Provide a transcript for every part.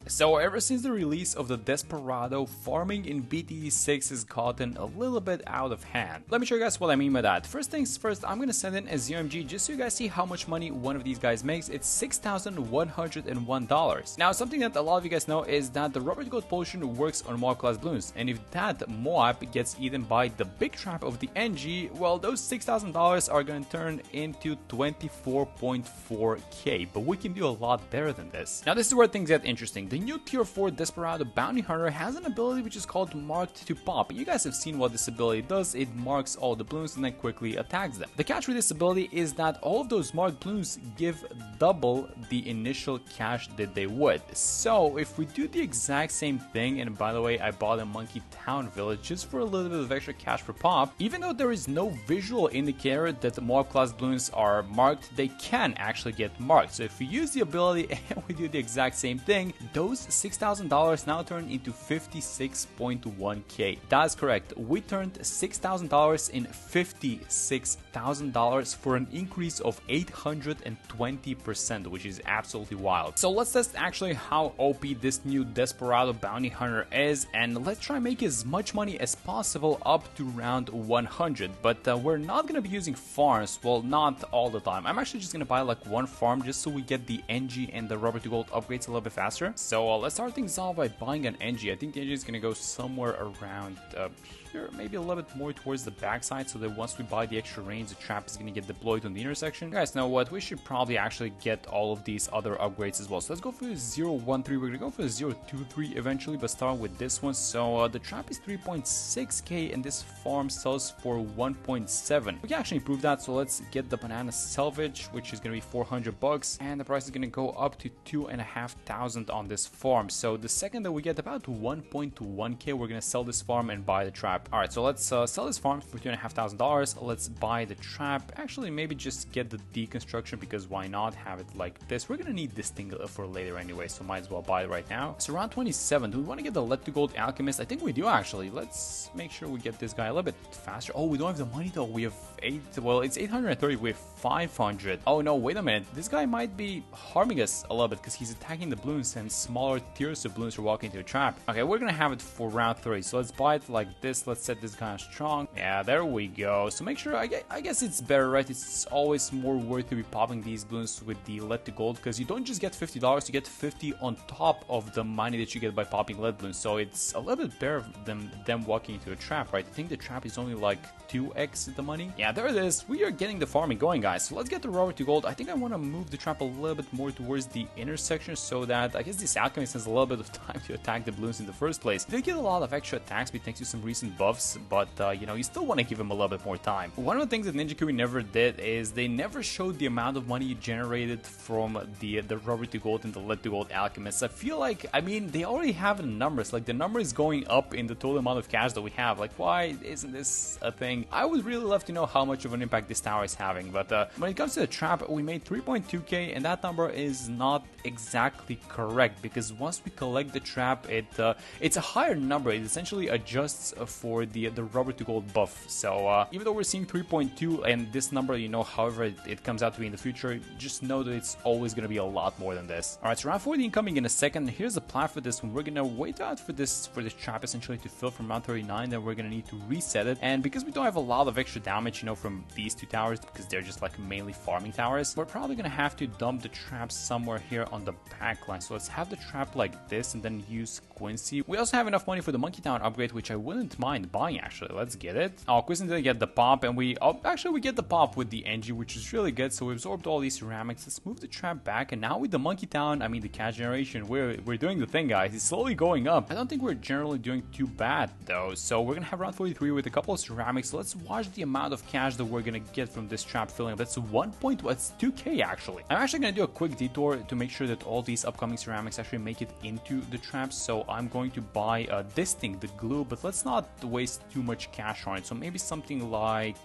So ever since the release of the Desperado, farming in BTD6 has gotten a little bit out of hand. Let me show you guys what I mean by that. First things first, I'm gonna send in a ZMG just so you guys see how much money one of these guys makes. It's $6,101. Now, something that a lot of you guys know is that the Rubber to Gold potion works on Moab class Bloons, and if that Moab gets eaten by the big trap of the NG, well, those $6,000 are gonna turn into 24.4k, but we can do a lot better than this. Now, this is where things get interesting. The new tier 4 Desperado Bounty Hunter has an ability which is called Marked to Pop. You guys have seen what this ability does. It marks all the balloons and then quickly attacks them. The catch with this ability is that all of those marked balloons give double the initial cash that they would. So if we do the exact same thing, and by the way, I bought a Monkey Town village just for a little bit of extra cash per pop, even though there is no visual indicator that the Moab class balloons are marked, they can actually get marked. So if we use the ability and we do the exact same thing, those $6,000 now turn into 56.1k. That's correct. We turned $6,000 in $56,000 for an increase of 820%, which is absolutely wild. So let's test actually how OP this new Desperado Bounty Hunter is, and let's try and make as much money as possible up to round 100. But we're not going to be using farms, well, not all the time. I'm actually just going to buy like one farm just so we get the NG and the Rubber to Gold upgrades a little bit faster. So let's start things off by buying an NG. I think the NG is going to go somewhere around here, maybe a little bit more towards the backside, so that once we buy the extra range, the trap is going to get deployed on the intersection. You guys know what? We should probably actually get all of these other upgrades as well. So let's go for the 013. We're going to go for the 023 eventually, but start with this one. So the trap is 3.6k and this farm sells for 1.7. We can actually improve that, so let's get the banana salvage, which is going to be 400 bucks, and the price is going to go up to 2,500 on this farm. So the second that we get about 1.1k, we're going to sell this farm and buy the trap. Alright, so let's sell this farm for $2,500. Let's buy the trap. Actually, maybe just get the deconstruction, because why not have it like this? We're gonna need this thing for later anyway, so might as well buy it right now. So round 27, do we want to get the Let to Gold Alchemist? I think we do actually. Let's make sure we get this guy a little bit faster. Oh, we don't have the money though. We have 8, well, it's 830, we have 500. Oh no, wait a minute. This guy might be harming us a little bit because he's attacking the balloons and smaller tiers of balloons are walking into a trap. Okay, we're gonna have it for round 3. So let's buy it like this. Let's set this guy strong. Yeah, there we go. So make sure, I guess it's better, right? It's always more worth to be popping these balloons with the Let to Gold, because you don't just get $50, you get 50 on top of the money that you get by popping lead balloons. So it's a little bit better than them walking into a trap, right? I think the trap is only like 2x the money. Yeah, there it is. We are getting the farming going, guys. So let's get the Rubber to Gold. I think I want to move the trap a little bit more towards the intersection so that I guess this alchemist has a little bit of time to attack the balloons in the first place. They get a lot of extra attack speed thanks to some recent buffs, but you know, you still want to give him a little bit more time. One of the things that Ninja Kiwi never did is they never showed the amount of money you generated from the Rubber to Gold and the Let to Gold Alchemist. I feel like, I mean, they already have the numbers. Like, the number is going up in the total amount of cash that we have. Like, why isn't this a thing? I would really love to know how much of an impact this tower is having. But when it comes to the trap, we made 3.2k, and that number is not exactly correct, because once we collect the trap, it's a higher number. It essentially adjusts for the Rubber to Gold buff. So even though we're seeing 3.2 and this number, you know, however it comes out to be in the future, just know that it's always going to be a lot more than this. Alright, so round 14 coming in a second. Here's the plan for this one. We're going to wait out for this trap essentially to fill from round 39. Then we're going to need to reset it. And because we don't have a lot of extra damage, you know, from these two towers, because they're just like mainly farming towers, we're probably going to have to dump the trap somewhere here on the back line. So let's have the trap like this and then use Quincy. We also have enough money for the Monkey Town upgrade, which I wouldn't mind buying actually. Let's get it. Oh, Quincy didn't get the pop, and we get the pop with the NG, which is really good. So we absorbed all these ceramics. Let's move the trap back, and now with the Monkey Town, I mean the cash generation, we're doing the thing, guys. It's slowly going up. I don't think we're generally doing too bad though. So we're gonna have round 43 with a couple of ceramics. Let's watch the amount of cash that we're gonna get from this trap filling. That's 2k actually. I'm actually gonna do a quick detour to make sure that all these upcoming ceramics actually make it into the trap. So I'm going to buy this thing, the glue, but let's not waste too much cash on it. So maybe something like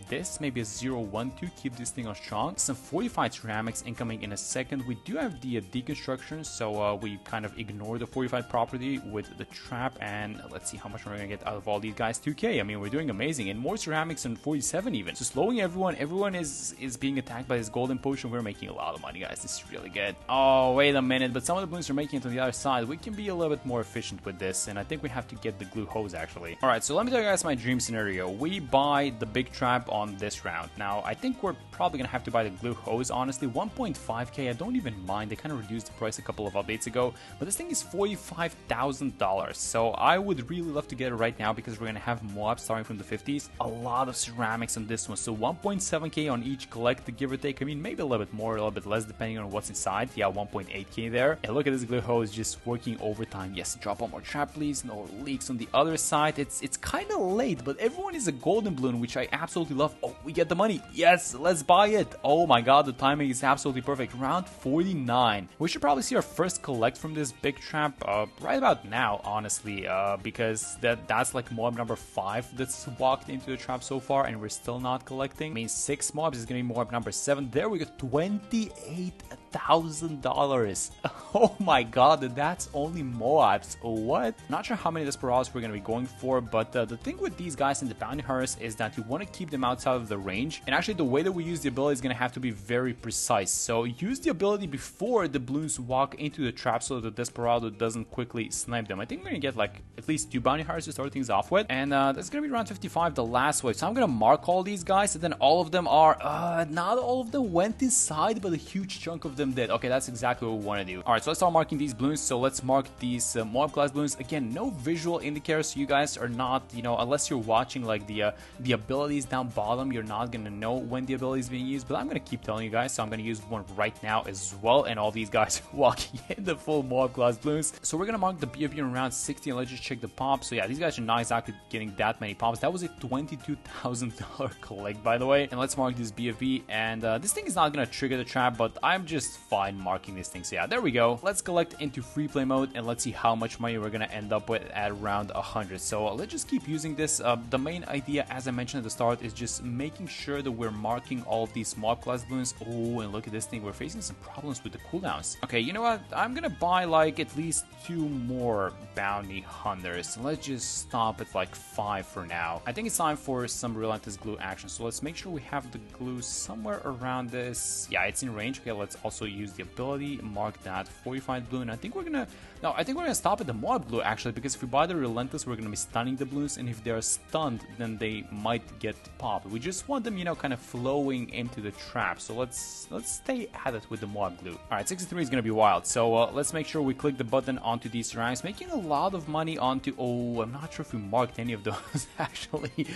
this, maybe a 012, keep this thing on strong. Some 45 ceramics incoming in a second. We do have the deconstruction, so we kind of ignore the 45 property with the trap, and let's see how much we're gonna get out of all these guys. 2k. I mean, we're doing amazing, and more ceramics in 47 even. So slowing everyone is being attacked by this golden potion. We're making a lot of money, guys. This is really good. Oh, wait a minute, but some of the balloons are are making it on the other side, we can be a little bit more efficient with this, and I think we have to get the glue hose actually. Alright, so let me tell you guys my dream scenario. We buy the big trap on this round. Now, I think we're probably gonna have to buy the glue hose, honestly. 1.5k, I don't even mind. They kind of reduced the price a couple of updates ago, but this thing is $45,000, so I would really love to get it right now because we're gonna have mobs starting from the 50s. A lot of ceramics on this one, so 1.7k on each collect, give or take. I mean, maybe a little bit more, a little bit less, depending on what's inside. Yeah, 1.8k there. And look at this glue hose just working overtime. Yes, drop one more trap, please. No leaks on the other side. It's kind of late, but everyone is a golden balloon, which I absolutely love. Oh, we get the money. Yes, let's buy it. Oh my god, the timing is absolutely perfect. Round 49. We should probably see our first collect from this big trap right about now, honestly, because that's like mob number 5 that's walked into the trap so far, and we're still not collecting. I mean, 6 mobs is gonna be mob number 7. There we go, $28,000. Oh my god, that's only mobs. What? Not sure how many desperados we're gonna be going for, but the thing with these guys in the bounty hunters is that you want to keep them outside of the range, and actually the way that we use the ability is gonna have to be very precise. So use the ability before the balloons walk into the trap so the desperado doesn't quickly snipe them. I think we're gonna get like at least 2 bounty hunters to start things off with, and that's gonna be round 55, the last wave. So I'm gonna mark all these guys, and then all of them are not all of them went inside, but a huge chunk of them did. Okay, that's exactly what we want to do. Alright, so let's start marking these balloons. So let's mark these mob class balloons. Again, no visual indicators, so you guys are not, you know, unless you're watching like the abilities down bottom, you're not gonna know when the ability is being used, but I'm gonna keep telling you guys, so I'm gonna use one right now as well, and all these guys are walking in the full mob class balloons. So we're gonna mark the BFB in round 60, and let's just check the pop. So yeah, these guys are not exactly getting that many pops. That was a $22,000 collect, by the way. And let's mark this BFB, and this thing is not gonna trigger the trap, but I'm just fine marking this thing. So yeah, there we go. Let's collect into free play mode, and let's see how much money we're gonna end up with at round 100. So let's just keep using this. The main idea, as I mentioned at the start, is just making sure that we're marking all of these mob class balloons. Oh, and look at this thing. We're facing some problems with the cooldowns. Okay, you know what? I'm gonna buy like at least 2 more bounty hunters. Let's just stop at like 5 for now. I think it's time for some relentless glue action. So let's make sure we have the glue somewhere around this. Yeah, it's in range. Okay, let's also use the ability, mark that fortified balloon. I think we're gonna stop at the mob glue actually, because if we buy the relentless, we're gonna be stunning the balloons, and if they're stunned, then they might get popped. We just want them, you know, kind of flowing into the trap. So let's stay at it with the mob glue. All right, 63 is gonna be wild. So let's make sure we click the button onto these ceramics, making a lot of money onto. Oh, I'm not sure if we marked any of those actually.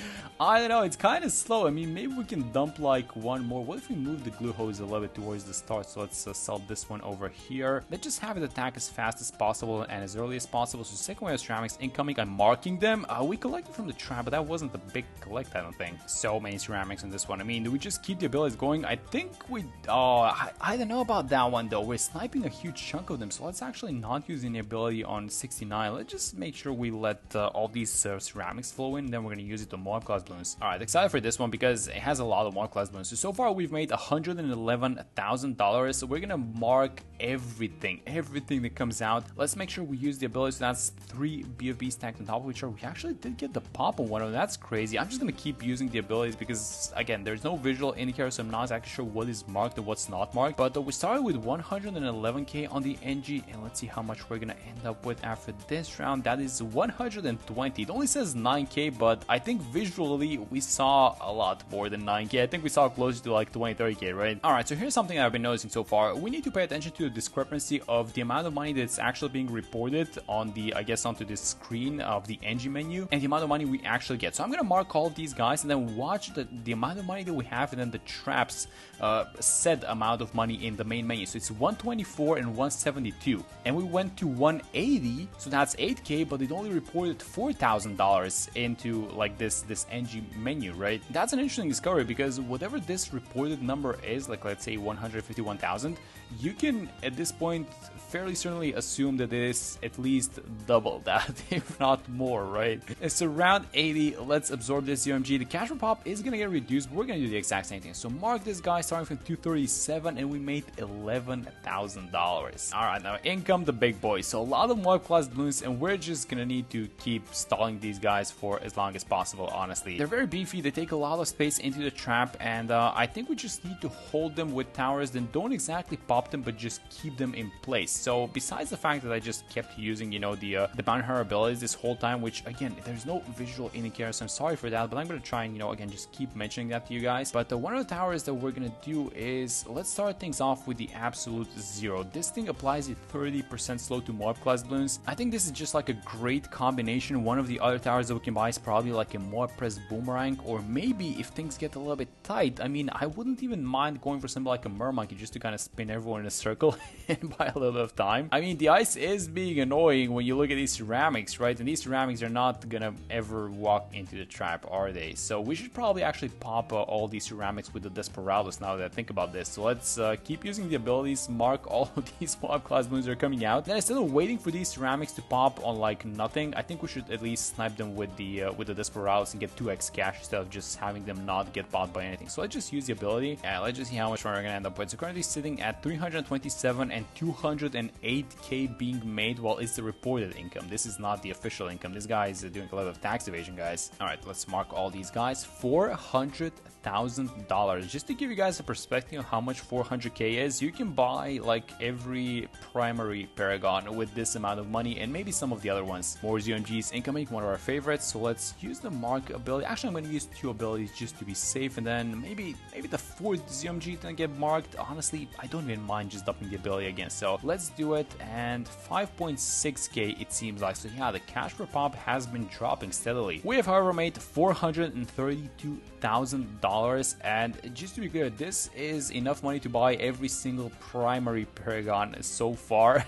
I don't know. It's kind of slow. I mean, maybe we can dump like one more. What if we move the glue hose a little bit towards the start? So let's sell this one over here. Let's just have it attack as fast as possible and as early as possible. So second wave of ceramics incoming. I'm marking them. We collected from the trap, but that wasn't the big collect, I don't think. So many ceramics in this one. I mean, do we just keep the abilities going? I think we... I don't know about that one though. We're sniping a huge chunk of them, so let's actually not use any ability on 69. Let's just make sure we let all these ceramics flow in, then we're going to use it to mob class balloons. Alright, excited for this one because it has a lot of mob class balloons. So far we've made $111,000, so we're going to mark everything that comes out. Let's make sure we use the ability. So that's 3 BFB stacked on top of each other. We actually did get the pop on one of them. That's crazy. I'm just going to keep using the abilities because, again, there's no visual indicator, so I'm not exactly sure what is marked and what's not marked. But we started with 111k on the NG, and let's see how much we're going to end up with after this round. That is 120. It only says 9k, but I think visually we saw a lot more than 9k. I think we saw closer to like 20-30k, right? Alright, so here's something I've been noticing so far. We need to pay attention to the discrepancy of the amount of money that's actually being reported on the, I guess, onto the screen of the NG menu, and the amount of money we actually get. So I'm gonna mark all of these guys and then watch the amount of money that we have, and then the traps set amount of money in the main menu. So it's 124 and 172, and we went to 180, so that's 8k, but it only reported $4,000 into like this NG menu, right? That's an interesting discovery because whatever this reported number is, like let's say 151,000, you can at this point fairly certainly assume that it is at least double that, if not more, right? So round 80, let's absorb this UMG. The cash for pop is gonna get reduced, but we're gonna do the exact same thing. So mark this guy starting from 237, and we made $11,000. Alright, now in come the big boys. So a lot of mob class balloons, and we're just gonna need to keep stalling these guys for as long as possible, honestly. They're very beefy, they take a lot of space into the trap, and I think we just need to hold them with towers, then don't exactly pop pop them, but just keep them in place. So besides the fact that I just kept using, you know, the bounty hunter abilities this whole time, which again, there's no visual indicator, so I'm sorry for that, but I'm gonna try and, you know, again, just keep mentioning that to you guys. But one of the towers that we're gonna do is, let's start things off with the absolute zero. This thing applies a 30% slow to mob class balloons. I think this is just like a great combination. One of the other towers that we can buy is probably like a mob press boomerang, or maybe if things get a little bit tight, I mean, I wouldn't even mind going for something like a mermonkey just to kind of spin everyone in a circle and buy a little bit of time. I mean, the ice is being annoying when you look at these ceramics, right? And these ceramics are not gonna ever walk into the trap, are they? So we should probably actually pop all these ceramics with the Desperados now that I think about this. So let's keep using the abilities, mark all of these mob class balloons that are coming out. Then instead of waiting for these ceramics to pop on like nothing, I think we should at least snipe them with the Desperados and get 2x cash instead of just having them not get bought by anything. So let's just use the ability and let's just see how much we're gonna end up with. So currently sitting at 327 and 208k being made. Well, it's the reported income. This is not the official income. This guy is doing a lot of tax evasion, guys. All right, let's mark all these guys. $400,000. Just to give you guys a perspective of how much 400k is, you can buy like every primary Paragon with this amount of money, and maybe some of the other ones. More ZMGs incoming, one of our favorites. So let's use the mark ability. Actually, I'm going to use 2 abilities just to be safe, and then maybe the 4th ZMG can get marked. Honestly, I don't even mind just dumping the ability again. So let's do it. And 5.6k it seems like. So yeah, the cash per pop has been dropping steadily. We have, however, made $432,000, and just to be clear, this is enough money to buy every single primary Paragon so far.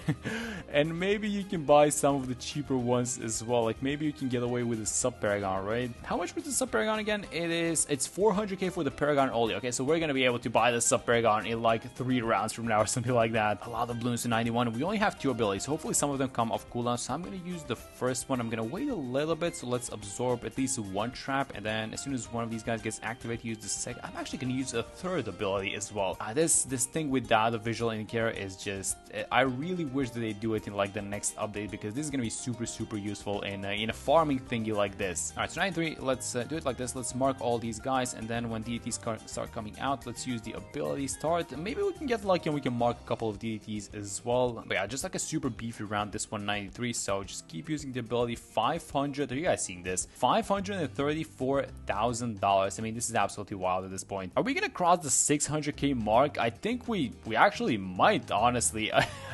And maybe you can buy some of the cheaper ones as well. Like maybe you can get away with a sub Paragon, right? How much was the sub Paragon again? It's 400k for the Paragon only. Okay, so we're gonna be able to buy the sub Paragon in like 3 rounds from now or something like that. A lot of balloons to 91. We only have 2 abilities. Hopefully some of them come off cooldown. So I'm gonna use the first one. I'm gonna wait a little bit. So let's absorb at least 1 trap, and then as soon as one of these guys gets activated, use the second. I'm actually gonna use a 3rd ability as well. This thing without a visual indicator is just, I really wish that they do it in like the next update, because this is gonna be super useful in a farming thingy like this. All right, so 93. Let's do it like this. Let's mark all these guys, and then when DDTs start coming out, let's use the ability start. Maybe we can get lucky and we can mark a couple of DDTs as well. But yeah, just like a super beefy round, this 193. So just keep using the ability. 500. Are you guys seeing this? $534,000. I mean, this is absolutely wild at this point. Are we gonna cross the 600k mark? I think we actually might, honestly.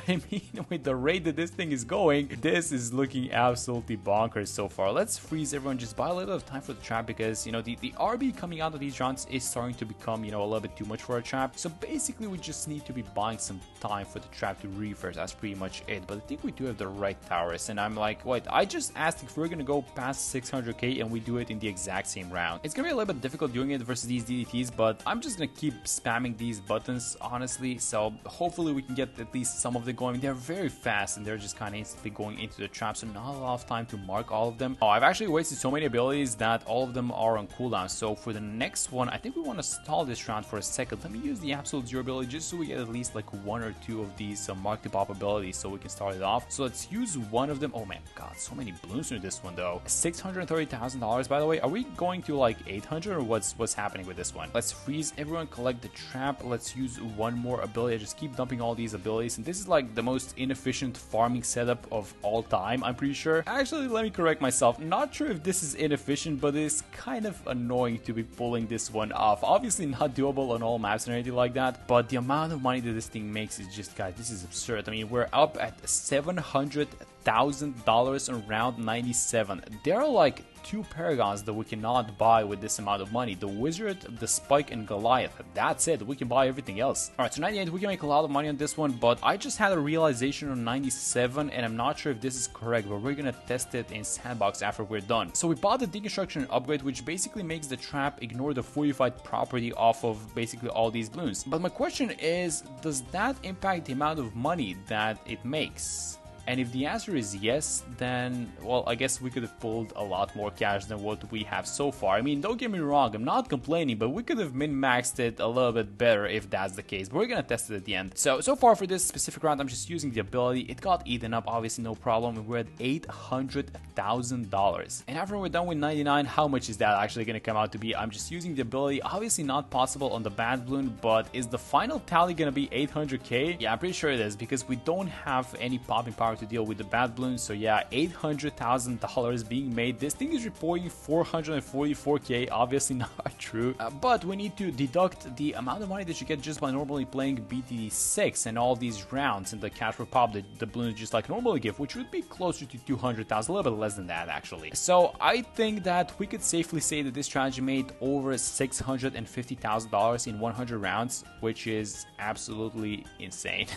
I mean, with the rate that this thing is going, this is looking absolutely bonkers so far. Let's freeze everyone, just buy a little bit of time for the trap, because, you know, the RB coming out of these rounds is starting to become, you know, a little bit too much for a trap. So basically we just need to be buying some time for the trap to refresh. That's pretty much it. But I think we do have the right towers, and I'm like, wait, I just asked if we're gonna go past 600k and we do it in the exact same round. It's gonna be a little bit difficult doing it versus these DDTs, but I'm just gonna keep spamming these buttons, honestly. So hopefully we can get at least some of them going. They're very fast and they're just kind of instantly going into the trap, so not a lot of time to mark all of them. Oh, I've actually wasted so many abilities that all of them are on cooldown. So for the next one, I think we want to stall this round for a second. Let me use the absolute zero ability just so we get at least like 1 or 2 of these mark to pop abilities, so we can start it off. So let's use one of them. Oh man, god, so many balloons in this one though. $630,000, by the way. Are we going to like 800, or what's happening with this one? Let's freeze everyone, collect the trap. Let's use one more ability. I just keep dumping all these abilities, and this is like the most inefficient farming setup of all time, I'm pretty sure. Actually, let me correct myself. Not sure if this is inefficient, but it's kind of annoying to be pulling this one off. Obviously not doable on all maps and anything like that, but the amount of money that this thing makes is just, guys, this is absurd. I mean, we're up at $700,000 on round 97. There are like 2 Paragons that we cannot buy with this amount of money. The Wizard, the Spike, and Goliath. That's it. We can buy everything else. Alright, so 98, we can make a lot of money on this one, but I just had a realization on 97, and I'm not sure if this is correct, but we're gonna test it in Sandbox after we're done. So we bought the Deconstruction upgrade, which basically makes the trap ignore the fortified property off of basically all these balloons. But my question is, does that impact the amount of money that it makes? And if the answer is yes, then, well, I guess we could have pulled a lot more cash than what we have so far. I mean, don't get me wrong, I'm not complaining, but we could have min-maxed it a little bit better if that's the case. But we're gonna test it at the end. So far for this specific round, I'm just using the ability. It got eaten up, obviously, no problem. We're at $800,000. And after we're done with 99, how much is that actually gonna come out to be? I'm just using the ability. Obviously not possible on the bad balloon, but is the final tally gonna be 800k? Yeah, I'm pretty sure it is, because we don't have any popping power to deal with the bad balloon. So yeah, $800,000 being made. This thing is reporting 444k, obviously not true, but we need to deduct the amount of money that you get just by normally playing BTD6 and all these rounds and the cash for pop that the balloon just like normally give, which would be closer to 200,000, a little bit less than that actually. So I think that we could safely say that this strategy made over $650,000 in 100 rounds, which is absolutely insane.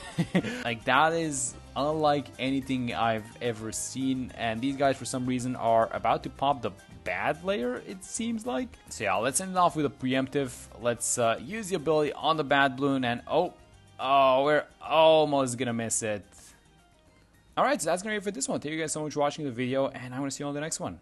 Like, that is unlike anything I've ever seen, and these guys for some reason are about to pop the bad layer, it seems like. So yeah, let's end it off with a preemptive. Let's use the ability on the bad balloon, and oh, we're almost gonna miss it. Alright, so that's gonna be it for this one. Thank you guys so much for watching the video, and I'm gonna see you on the next one.